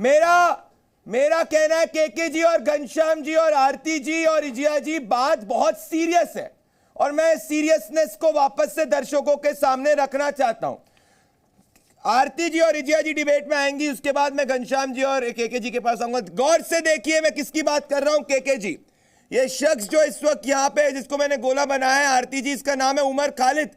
मेरा कहना है केके जी और घनश्याम जी और आरती जी और इजिया जी, बात बहुत सीरियस है और मैं सीरियसनेस को वापस से दर्शकों के सामने रखना चाहता हूं। आरती जी और इजिया जी डिबेट में आएंगी, उसके बाद मैं घनश्याम जी और केके जी के पास आऊंगा। गौर से देखिए मैं किसकी बात कर रहा हूं। केके जी, ये शख्स जो इस वक्त यहां पे है जिसको मैंने गोला बनाया है, आरती जी, इसका नाम है उमर खालिद,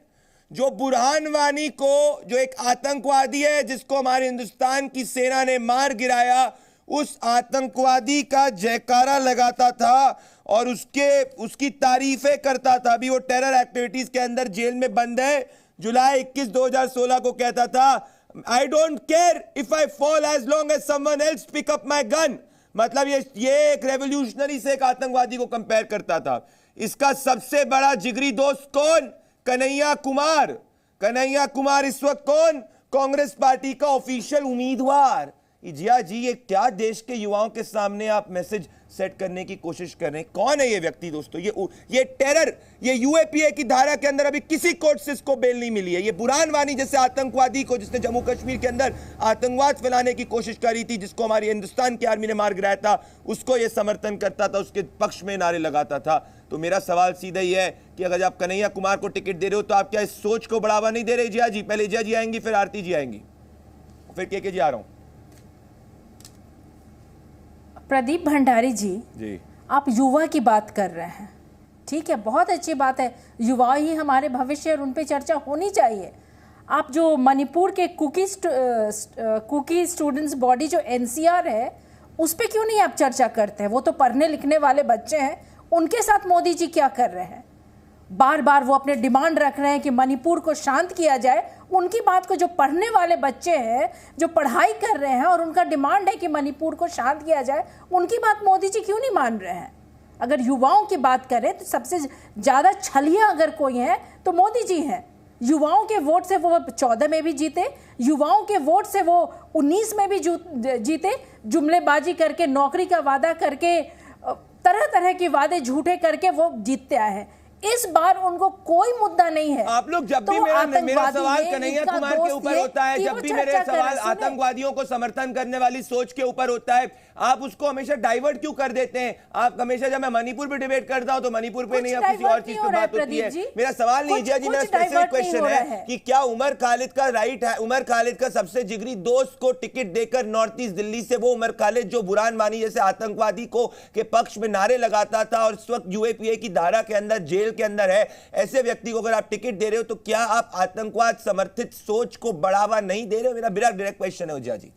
जो बुरहान वानी को, जो एक आतंकवादी है जिसको हमारे हिंदुस्तान की सेना ने मार गिराया, उस आतंकवादी का जयकारा लगाता था और उसकी तारीफें करता था। अभी वो टेरर एक्टिविटीज के अंदर जेल में बंद है। जुलाई 21, 2016 को कहता था, I don't care if I fall as long as someone else pick up my gun. मतलब ये एक रेवोल्यूशनरी से एक आतंकवादी को कंपेयर करता था। इसका सबसे बड़ा जिगरी दोस्त कौन? कन्हैया कुमार। कन्हैया कुमार इस वक्त कौन? कांग्रेस पार्टी का ऑफिशियल उम्मीदवार। इजिया जी, ये क्या देश के युवाओं के सामने आप मैसेज सेट करने की कोशिश कर रहे हैं? कौन है ये व्यक्ति दोस्तों? ये टेरर, ये यूएपीए की धारा के अंदर अभी किसी कोर्ट से इसको बेल नहीं मिली है। ये बुरहान वानी जैसे आतंकवादी को, जिसने जम्मू कश्मीर के अंदर आतंकवाद फैलाने की कोशिश करी थी, जिसको हमारी हिंदुस्तान की आर्मी ने मार गिराया था, उसको ये समर्थन करता था, उसके पक्ष में नारे लगाता था। तो मेरा सवाल सीधा ही है कि अगर आप कन्हैया कुमार को टिकट दे रहे हो तो आप क्या इस सोच को बढ़ावा नहीं दे रहे? इजिया जी, पहले इजिया जी आएंगी, फिर आरती जी आएंगी, फिर केके जी आ रहा हूं। प्रदीप भंडारी जी, आप युवा की बात कर रहे हैं, ठीक है, बहुत अच्छी बात है। युवा ही हमारे भविष्य और उन पे चर्चा होनी चाहिए। आप जो मणिपुर के कुकी स्टूडेंट्स बॉडी जो एनसीआर है, उस पे क्यों नहीं आप चर्चा करते हैं? वो तो पढ़ने लिखने वाले बच्चे हैं, उनके साथ मोदी जी क्या कर रहे हैं? बार बार वो अपने डिमांड रख रहे हैं कि मणिपुर को शांत किया जाए। उनकी बात को, जो पढ़ने वाले बच्चे हैं, जो पढ़ाई कर रहे हैं और उनका डिमांड है कि मणिपुर को शांत किया जाए, उनकी बात मोदी जी क्यों नहीं मान रहे हैं? अगर युवाओं की बात करें तो सबसे ज़्यादा छलिया अगर कोई है तो मोदी जी हैं। युवाओं के वोट से वो 14 में भी जीते, युवाओं के वोट से वो 19 में भी जीते। जुमलेबाजी करके, नौकरी का वादा करके, तरह तरह के वादे झूठे करके वो जीतते आए हैं। इस बार उनको कोई मुद्दा नहीं है। आप लोग जब भी मेरा सवाल कन्हैया कुमार के ऊपर होता है, जब भी मेरे सवाल आतंकवादियों को समर्थन करने वाली सोच के ऊपर होता है, आप उसको हमेशा डाइवर्ट क्यों कर देते हैं? आप हमेशा, जब मैं मणिपुर पे डिबेट करता हूं तो मणिपुर पे नहीं, आप किसी और चीज पे बात होती है। मेरा सवाल नहीं इजिया जी, मेरा स्पेसिफिक क्वेश्चन है कि क्या उमर खालिद का राइट है, उमर खालिद का सबसे जिगरी दोस्त को टिकट देकर नॉर्थ ईस्ट दिल्ली से, वो उमर खालिद जो बुरहान वानी जैसे आतंकवादी को के पक्ष में नारे लगाता था और इस वक्त यूएपीए की धारा के अंदर जेल के अंदर है, ऐसे व्यक्ति को अगर आप टिकट दे रहे हो तो क्या आप आतंकवाद समर्थित सोच को बढ़ावा नहीं दे रहे हो? मेरा डायरेक्ट क्वेश्चन है उजिया जी।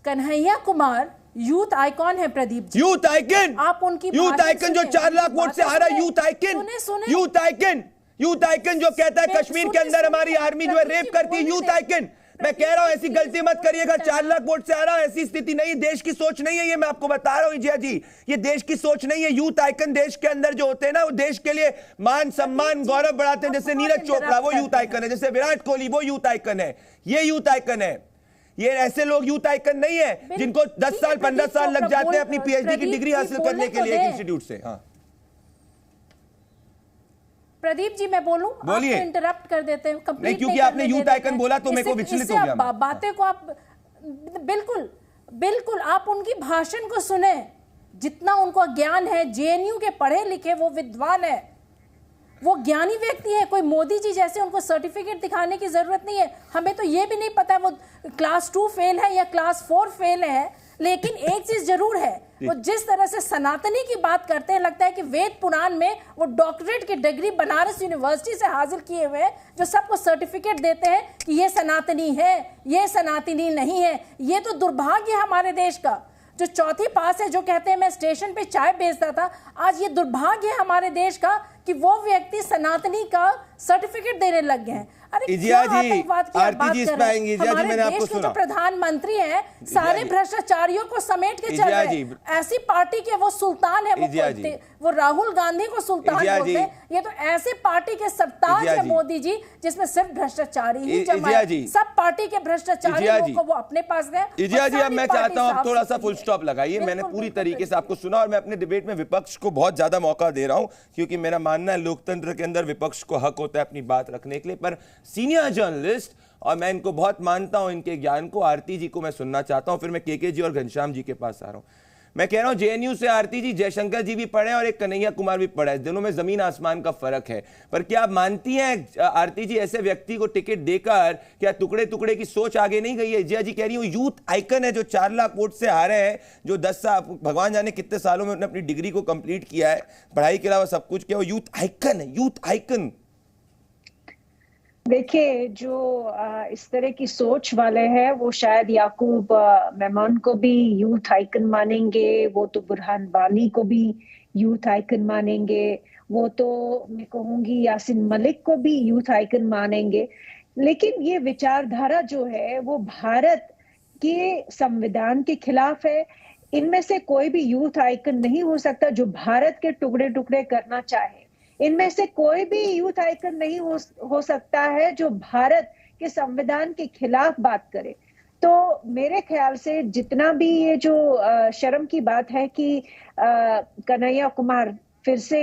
कन्हैया कुमार यूथ आइकॉन है प्रदीप जी। यूथ आइकन, आप उनकी यूथ आइकन जो 4 लाख वोट से हारा, यूथ आइकन, यूथ आइकन जो कहता है कश्मीर के अंदर हमारी आर्मी जो है रेप करती है, यूथ आइकन। मैं कह रहा हूं ऐसी गलती मत करिएगा, 4 लाख वोट से आ रहा है, ऐसी स्थिति नहीं, देश की सोच नहीं है ये, मैं आपको बता रहा हूं इजिया जी, ये देश की सोच नहीं है। यूथ आइकन देश के अंदर जो होते हैं ना, वो देश के लिए मान सम्मान गौरव बढ़ाते हैं। जैसे नीरज चोपड़ा वो यूथ आइकन है, जैसे विराट कोहली वो यूथ आइकन है, ये यूथ आइकन है। ये ऐसे लोग यूथ आइकन नहीं है जिनको 10 साल 15 साल लग जाते हैं अपनी पीएचडी की डिग्री हासिल करने के लिए एक इंस्टीट्यूट से। हाँ प्रदीप जी, मैं बोलूं? बोलिए। आप इंटरप्ट कर देते हैं, कंप्लीट नहीं, क्योंकि आपने यूथ आइकन बोला तो मेरे को विचलित हो गया। बातें को आप बिल्कुल आप उनकी भाषण को सुने, जितना उनको ज्ञान है। जेएनयू के पढ़े लिखे वो विद्वान है, वो ज्ञानी व्यक्ति है। कोई मोदी जी जैसे उनको सर्टिफिकेट दिखाने की जरूरत नहीं है। हमें तो ये भी नहीं पता वो क्लास 2 फेल है या क्लास 4 फेल है, लेकिन एक चीज जरूर है, वो जिस तरह से सनातनी की बात करते हैं, लगता है कि वेद पुराण में वो डॉक्टरेट की डिग्री बनारस यूनिवर्सिटी से हासिल किए हुए हैं, जो सबको सर्टिफिकेट देते हैं कि ये सनातनी है, ये सनातनी नहीं है। ये तो दुर्भाग्य है हमारे देश का। जो चौथी पास है, जो कहते हैं मैं स्टेशन पे चाय बेचता था, आज ये दुर्भाग्य है हमारे देश का कि वो व्यक्ति सनातनी का सर्टिफिकेट देने लग गए हैं। अरे इजिया जी, आरती जी इसमें आएंगी। इजिया जी, मैंने आपको सुना, जो प्रधानमंत्री हैं सारे भ्रष्टाचारियों को समेट के चल रहे हैं। ऐसी पार्टी के वो सुल्तान है, वो राहुल गांधी को सुल्तान बोलते हैं। ये तो ऐसे पार्टी के सरताज है मोदी जी, जिसमें सिर्फ भ्रष्टाचारी ही जमा है। सब पार्टी के भ्रष्टाचारी लोगों को वो अपने पास गए। इजिया जी, अब मैं चाहता हूं आप थोड़ा सा फुल स्टॉप लगाइए। मैंने पूरी तरीके से आपको सुना और मैं अपने डिबेट में विपक्ष को बहुत ज्यादा मौका दे रहा हूं, क्योंकि मेरा मानना है लोकतंत्र के अंदर विपक्ष को हक होता है अपनी बात रखने के लिए। पर सीनियर जर्नलिस्ट और मैं इनको बहुत मानता हूं, इनके ज्ञान को। आरती जी को मैं सुनना चाहता हूं, फिर मैं केके जी और घनश्याम जी के पास आ रहा हूं। मैं कह रहा हूं जेएनयू से आरती जी, जयशंकर जी भी पढ़े और एक कन्हैया कुमार भी पढ़ा है, दोनों में जमीन आसमान का फर्क है। पर क्या आप मानती हैं आरती जी, ऐसे व्यक्ति को टिकट देकर क्या टुकड़े टुकड़े की सोच आगे नहीं गई है? जया जी कह रही हूं यूथ आइकन है, जो 4 लाख वोट से हारे हैं, जो 10 साल, भगवान जाने कितने सालों में उन्होंने अपनी डिग्री को कंप्लीट किया है, पढ़ाई के अलावा सब कुछ किया, वो यूथ आइकन है, यूथ आइकन। देखिए, जो इस तरह की सोच वाले हैं वो शायद याकूब मेमन को भी यूथ आइकन मानेंगे, वो तो बुरहान वानी को भी यूथ आइकन मानेंगे, वो तो मैं कहूंगी यासिन मलिक को भी यूथ आइकन मानेंगे। लेकिन ये विचारधारा जो है वो भारत के संविधान के खिलाफ है। इनमें से कोई भी यूथ आइकन नहीं हो सकता जो भारत के टुकड़े टुकड़े करना चाहे। इनमें से कोई भी यूथ आइकन नहीं हो सकता है जो भारत के संविधान के खिलाफ बात करे। तो मेरे ख्याल से जितना भी ये जो शर्म की बात है कि कन्हैया कुमार फिर से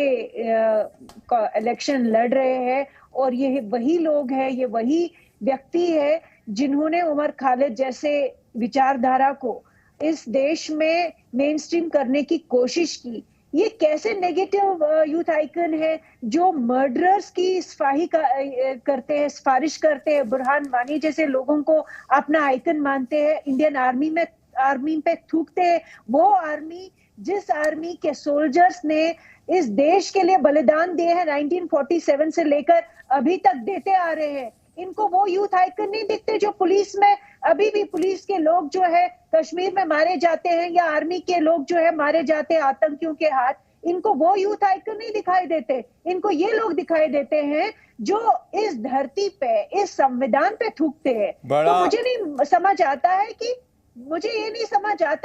इलेक्शन लड़ रहे हैं, और ये वही लोग हैं, ये वही व्यक्ति है जिन्होंने उमर खालिद जैसे विचारधारा को इस देश में मेन स्ट्रीम करने की कोशिश की। ये कैसे नेगेटिव यूथ आइकन है जो मर्डरर्स की करते हैं, सिफारिश करते हैं, बुरहान वानी जैसे लोगों को अपना आइकन मानते हैं, इंडियन आर्मी पे थूकते हैं। वो आर्मी, जिस आर्मी के सोल्जर्स ने इस देश के लिए बलिदान दिए हैं 1947 से लेकर अभी तक देते आ रहे हैं, इनको वो यूथ आइकन नहीं दिखते जो पुलिस में अभी भी पुलिस के लोग जो है कश्मीर में मारे जाते हैं, या आर्मी के लोग जो है मारे जाते हैं आतंकियों के हाथ। इनको वो यूथ आइकन नहीं दिखाई देते, इनको ये लोग दिखाई देते हैं जो इस धरती पे, इस संविधान पे थूकते हैं। तो मुझे नहीं समझ आता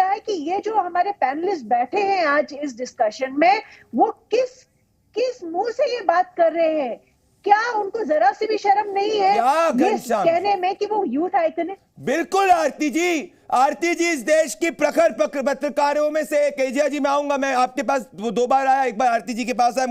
है कि ये जो हमारे पैनलिस्ट बैठे हैं आज इस डिस्कशन में, वो किस मुंह से ये बात कर रहे हैं। क्या उनको जरा सी भी शर्म नहीं है ये कहने में कि वो यूथ आइकन है? बिल्कुल आरती जी इस देश की प्रखर पत्रकारों में से एक। केजिया जी मैं आऊंगा, मैं आपके पास वो 2 बार आया, एक बार आरती जी के पास आया।